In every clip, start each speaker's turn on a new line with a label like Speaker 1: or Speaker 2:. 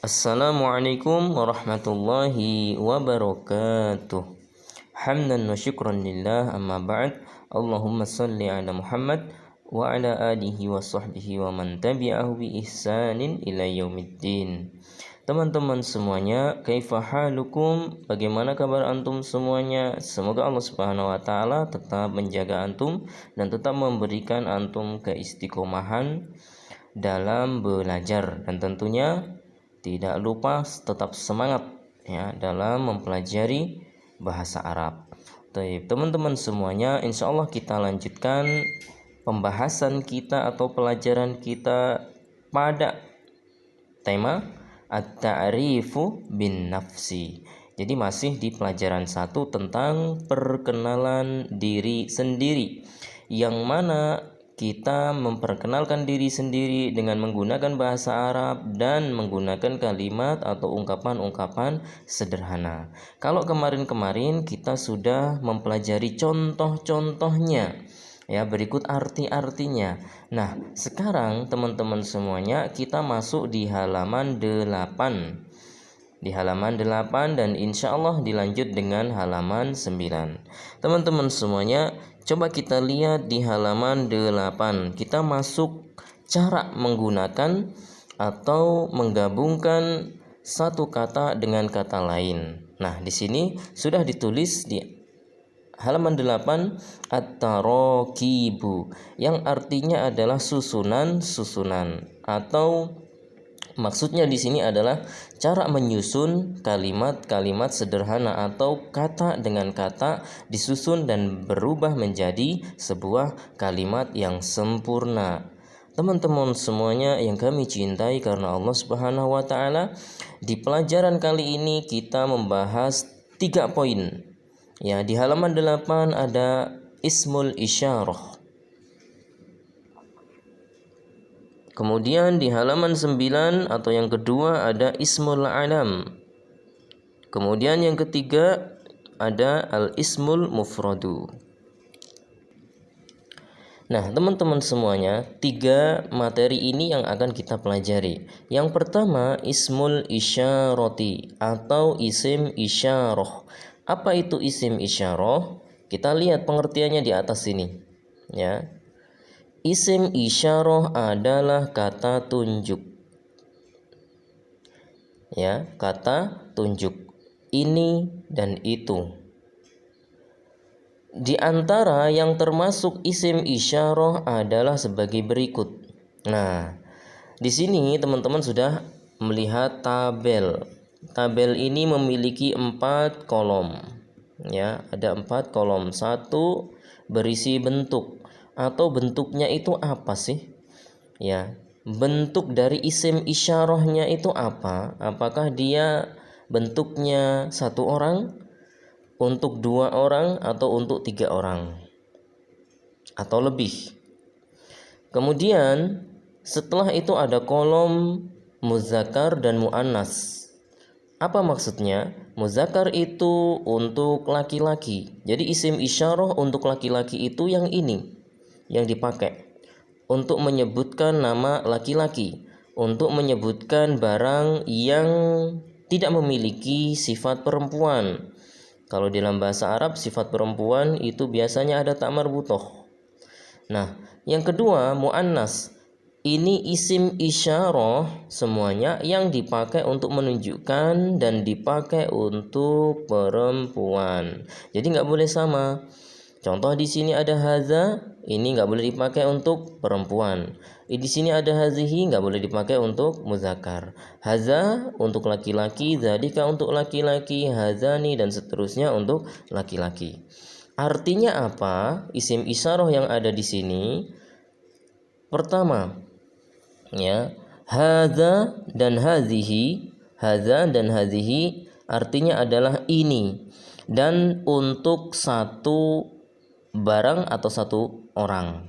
Speaker 1: Assalamualaikum warahmatullahi wabarakatuh. Hamdan wa syukran lillah, amma ba'd. Allahumma salli ala Muhammad wa ala alihi wa sahbihi wa man tabi'ahu bi ihsanin ila yaumiddin. Teman-teman semuanya, kaifa halukum? Bagaimana kabar antum semuanya? Semoga Allah Subhanahu wa taala tetap menjaga antum dan tetap memberikan antum keistiqomahan dalam belajar, dan tentunya tidak lupa tetap semangat ya dalam mempelajari bahasa Arab. Baik, teman-teman semuanya, insya Allah kita lanjutkan pembahasan kita atau pelajaran kita pada tema At-Ta'rifu bin Nafsi. Jadi masih di pelajaran 1 tentang perkenalan diri sendiri, yang mana kita memperkenalkan diri sendiri dengan menggunakan bahasa Arab dan menggunakan kalimat atau ungkapan-ungkapan sederhana. Kalau kemarin-kemarin kita sudah mempelajari contoh-contohnya, ya, berikut arti-artinya. Nah, sekarang teman-teman semuanya kita masuk di halaman 8. Di halaman 8 dan insya Allah dilanjut dengan halaman 9. Teman-teman semuanya, coba kita lihat di halaman 8. Kita masuk cara menggunakan atau menggabungkan satu kata dengan kata lain. Nah, di sini sudah ditulis di halaman 8 at-tarakibu, yang artinya adalah susunan-susunan, atau maksudnya di sini adalah cara menyusun kalimat-kalimat sederhana atau kata dengan kata disusun dan berubah menjadi sebuah kalimat yang sempurna. Teman-teman semuanya yang kami cintai karena Allah Subhanahu wa taala, di pelajaran kali ini kita membahas 3 poin. Ya, di halaman 8 ada ismul isyarah. Kemudian di halaman 9 atau yang kedua ada ismul alam. Kemudian yang ketiga ada al-ismul mufradu. Nah, teman-teman semuanya, 3 materi ini yang akan kita pelajari. Yang pertama, ismul isyarati atau isim isyarah. Apa itu isim isyarah? Kita lihat pengertiannya di atas sini, ya. Isim isyarah adalah kata tunjuk. Ya, kata tunjuk. Ini dan itu. Di antara yang termasuk isim isyarah adalah sebagai berikut. Nah, di sini teman-teman sudah melihat tabel. Tabel ini memiliki 4 kolom. Ya, ada 4 kolom. 1 berisi bentuk. Atau bentuknya itu apa sih? Ya, bentuk dari isim isyarahnya itu apa? Apakah dia bentuknya 1 orang, untuk 2 orang, atau untuk 3 orang, atau lebih? Kemudian setelah itu ada kolom muzakkar dan muannas. Apa maksudnya? Muzakkar itu untuk laki-laki. Jadi isim isyarah untuk laki-laki itu yang ini yang dipakai untuk menyebutkan nama laki-laki, untuk menyebutkan barang yang tidak memiliki sifat perempuan. Kalau dalam bahasa Arab sifat perempuan itu biasanya ada ta marbutoh. Nah, yang kedua muannas. Ini isim isyarah semuanya yang dipakai untuk menunjukkan dan dipakai untuk perempuan. Jadi nggak boleh sama. Contoh di sini ada haza, ini nggak boleh dipakai untuk perempuan. Di sini ada hazihi, nggak boleh dipakai untuk muzakkar. Haza untuk laki-laki, zalika untuk laki-laki, hazani dan seterusnya untuk laki-laki. Artinya apa? Isim isyarah yang ada di sini. Pertama, ya, haza dan hazihi. Haza dan hazihi artinya adalah ini dan untuk satu barang atau 1 orang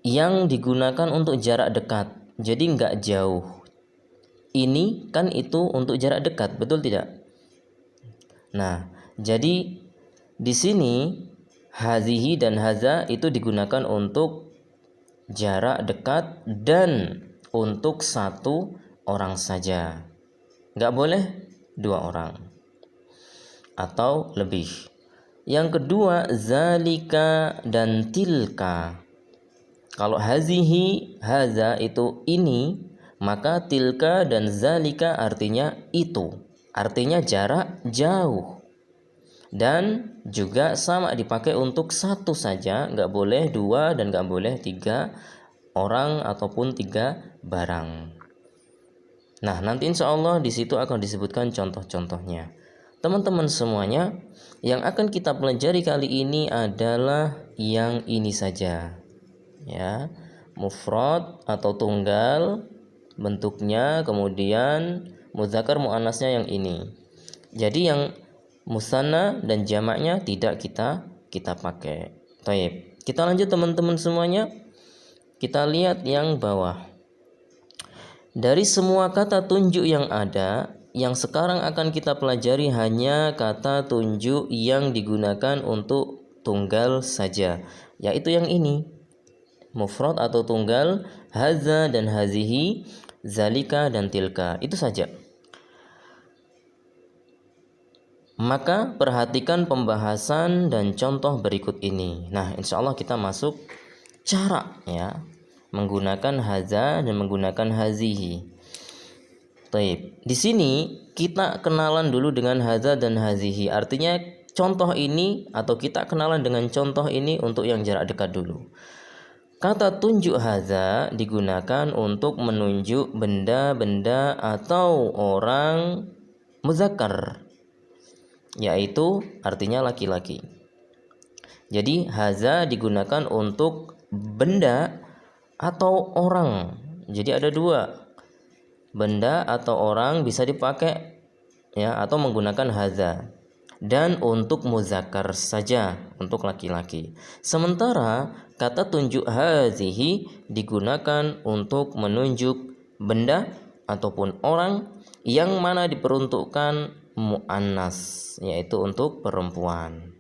Speaker 1: yang digunakan untuk jarak dekat, jadi nggak jauh. Ini kan itu untuk jarak dekat, betul tidak? Nah, jadi di sini hazihi dan haza itu digunakan untuk jarak dekat dan untuk 1 orang saja. Nggak boleh 2 orang atau lebih. Yang kedua, zalika dan tilka. Kalau hazihi, haza itu ini, maka tilka dan zalika artinya itu. Artinya jarak jauh. Dan juga sama dipakai untuk satu saja, nggak boleh 2 dan nggak boleh 3 orang ataupun 3 barang. Nah, nanti insya Allah di situ akan disebutkan contoh-contohnya. Teman-teman semuanya, yang akan kita pelajari kali ini adalah yang ini saja. Ya, mufrad atau tunggal bentuknya, kemudian muzakkar muannasnya yang ini. Jadi yang musanna dan jamaknya tidak kita pakai. Baik, kita lanjut teman-teman semuanya. Kita lihat yang bawah. Dari semua kata tunjuk yang ada, yang sekarang akan kita pelajari hanya kata tunjuk yang digunakan untuk tunggal saja, yaitu yang ini. Mufrad atau tunggal, haza dan hazihi, zalika dan tilka. Itu saja. Maka perhatikan pembahasan dan contoh berikut ini. Nah, insya Allah kita masuk cara ya menggunakan haza dan menggunakan hazihi. Baik, di sini kita kenalan dulu dengan haza dan hazihi. Artinya contoh ini atau kita kenalan dengan contoh ini untuk yang jarak dekat dulu. Kata tunjuk haza digunakan untuk menunjuk benda-benda atau orang muzakkar, yaitu artinya laki-laki. Jadi haza digunakan untuk benda atau orang. Jadi ada 2, benda atau orang bisa dipakai ya atau menggunakan haza. Dan untuk muzakkar saja, untuk laki-laki. Sementara kata tunjuk hazihi digunakan untuk menunjuk benda ataupun orang yang mana diperuntukkan muannas, yaitu untuk perempuan.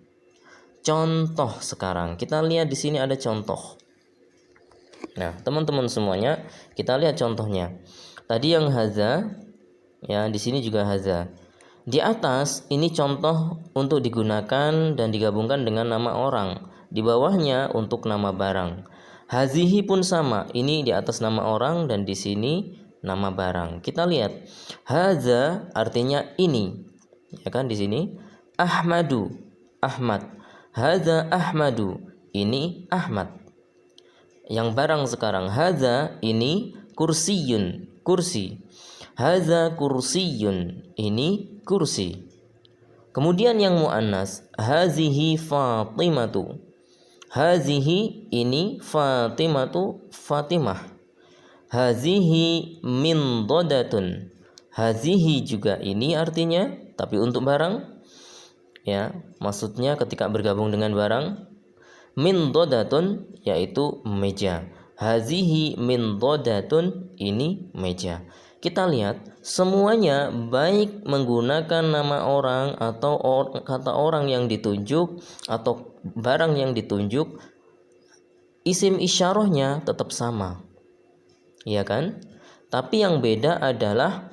Speaker 1: Contoh sekarang kita lihat di sini ada contoh. Nah, teman-teman semuanya, kita lihat contohnya. Tadi yang haza, ya di sini juga haza. Di atas ini contoh untuk digunakan dan digabungkan dengan nama orang. Di bawahnya untuk nama barang. Hazihi pun sama. Ini di atas nama orang dan di sini nama barang. Kita lihat. Haza artinya ini. Ya kan di sini. Ahmadu, Ahmad. Haza Ahmadu. Ini Ahmad. Yang barang sekarang. Haza ini kursiyun, kursi. Haza kursiyun, ini kursi. Kemudian yang muannas, hazihi Fatimatu. Hazihi ini Fatimatu, Fatimah. Hazihi mindadatun. Hazihi juga ini artinya, tapi untuk barang. Ya, maksudnya ketika bergabung dengan barang. Mindadatun yaitu meja. Hazihi mindadatun, ini meja. Kita lihat semuanya baik menggunakan nama orang atau kata orang yang ditunjuk atau barang yang ditunjuk, isim isyarahnya tetap sama. Iya kan? Tapi yang beda adalah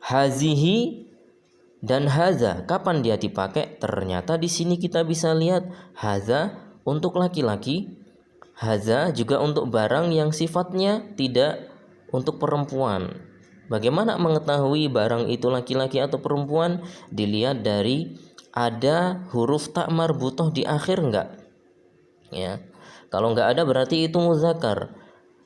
Speaker 1: hazihi dan haza. Kapan dia dipakai? Ternyata di sini kita bisa lihat haza untuk laki-laki, haza juga untuk barang yang sifatnya tidak untuk perempuan. Bagaimana mengetahui barang itu laki-laki atau perempuan? Dilihat dari ada huruf tak marbutoh di akhir enggak? Ya. Kalau enggak ada berarti itu muzakkar.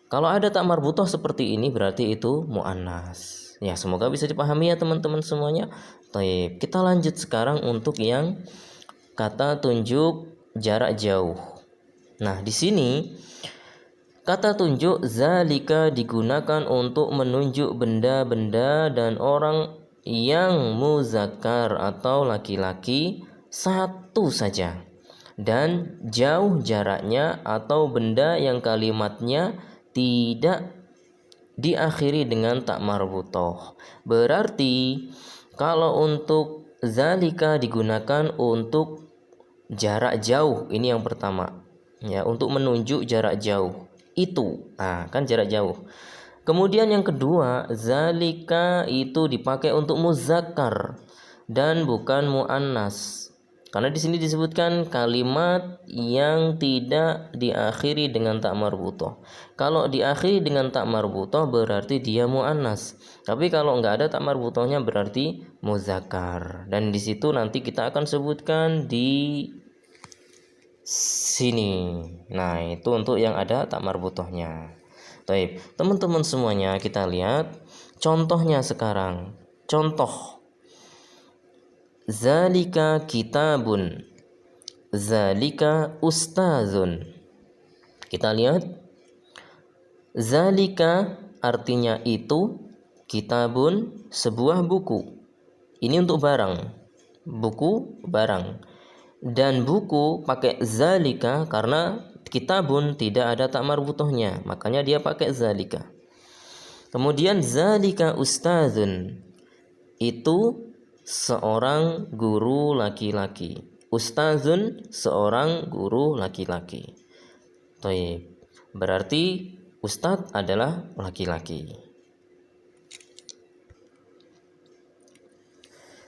Speaker 1: Kalau ada tak marbutoh seperti ini berarti itu muannas. Ya, semoga bisa dipahami ya teman-teman semuanya. Baik, kita lanjut sekarang untuk yang kata tunjuk jarak jauh. Nah, di sini kata tunjuk zalika digunakan untuk menunjuk benda-benda dan orang yang muzakkar atau laki-laki satu saja, dan jauh jaraknya atau benda yang kalimatnya tidak diakhiri dengan tak marbutoh. Berarti kalau untuk zalika digunakan untuk jarak jauh, ini yang pertama ya, untuk menunjuk jarak jauh itu, nah kan jarak jauh. Kemudian yang kedua, zalika itu dipakai untuk muzakkar dan bukan muannas. Karena di sini disebutkan kalimat yang tidak diakhiri dengan tak marbutoh. Kalau diakhiri dengan tak marbutoh berarti dia muannas. Tapi kalau nggak ada tak marbutohnya berarti muzakkar. Dan di situ nanti kita akan sebutkan di sini. Nah, itu untuk yang ada tak marbutohnya. Baik, teman-teman semuanya kita lihat contohnya sekarang. Contoh. Zalika kitabun. Zalika ustazun. Kita lihat. Zalika artinya itu, kitabun sebuah buku. Ini untuk barang. Buku barang. Dan buku pakai zalika karena kitabun tidak ada tak marbutohnya, makanya dia pakai zalika. Kemudian zalika ustazun itu seorang guru laki-laki. Ustazun seorang guru laki-laki. Baik, berarti ustadz adalah laki-laki.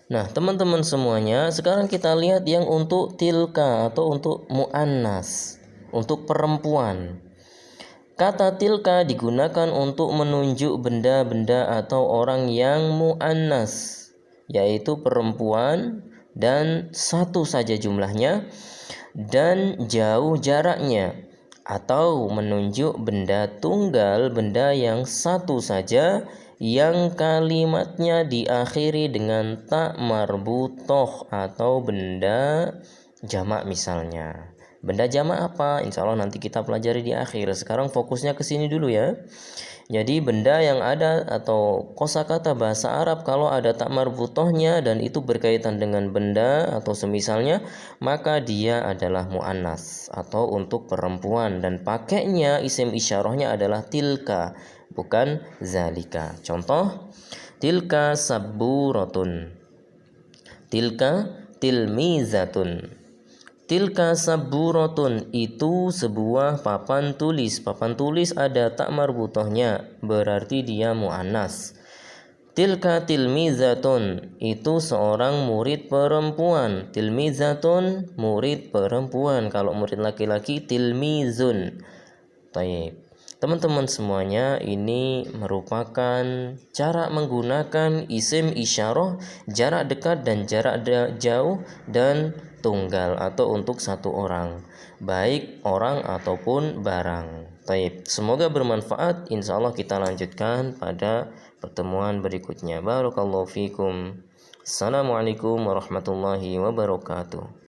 Speaker 1: Nah, teman-teman semuanya, sekarang kita lihat yang untuk tilka atau untuk muannas, untuk perempuan. Kata tilka digunakan untuk menunjuk benda-benda atau orang yang muannas, yaitu perempuan dan satu saja jumlahnya dan jauh jaraknya, atau menunjuk benda tunggal, benda yang satu saja yang kalimatnya diakhiri dengan tak marbutoh atau benda jamak misalnya. Benda jamak apa? Insya Allah nanti kita pelajari di akhir. Sekarang fokusnya ke sini dulu ya. Jadi benda yang ada atau kosakata bahasa Arab kalau ada tak marbutohnya dan itu berkaitan dengan benda atau semisalnya, maka dia adalah muannas atau untuk perempuan dan pakainya isim isyarahnya adalah tilka, bukan zalika. Contoh, tilka sabburatun. Tilka tilmizatun. Tilka sabburatun itu sebuah papan tulis. Papan tulis ada tak marbutohnya, berarti dia muannas. Tilka tilmizatun itu seorang murid perempuan. Tilmizatun murid perempuan. Kalau murid laki-laki tilmizun. Baik. Teman-teman semuanya, ini merupakan cara menggunakan isim isyarah jarak dekat dan jarak jauh dan tunggal atau untuk satu orang, baik orang ataupun barang. Baik, semoga bermanfaat. Insya Allah kita lanjutkan pada pertemuan berikutnya. Barakallahu fikum. Assalamualaikum warahmatullahi wabarakatuh.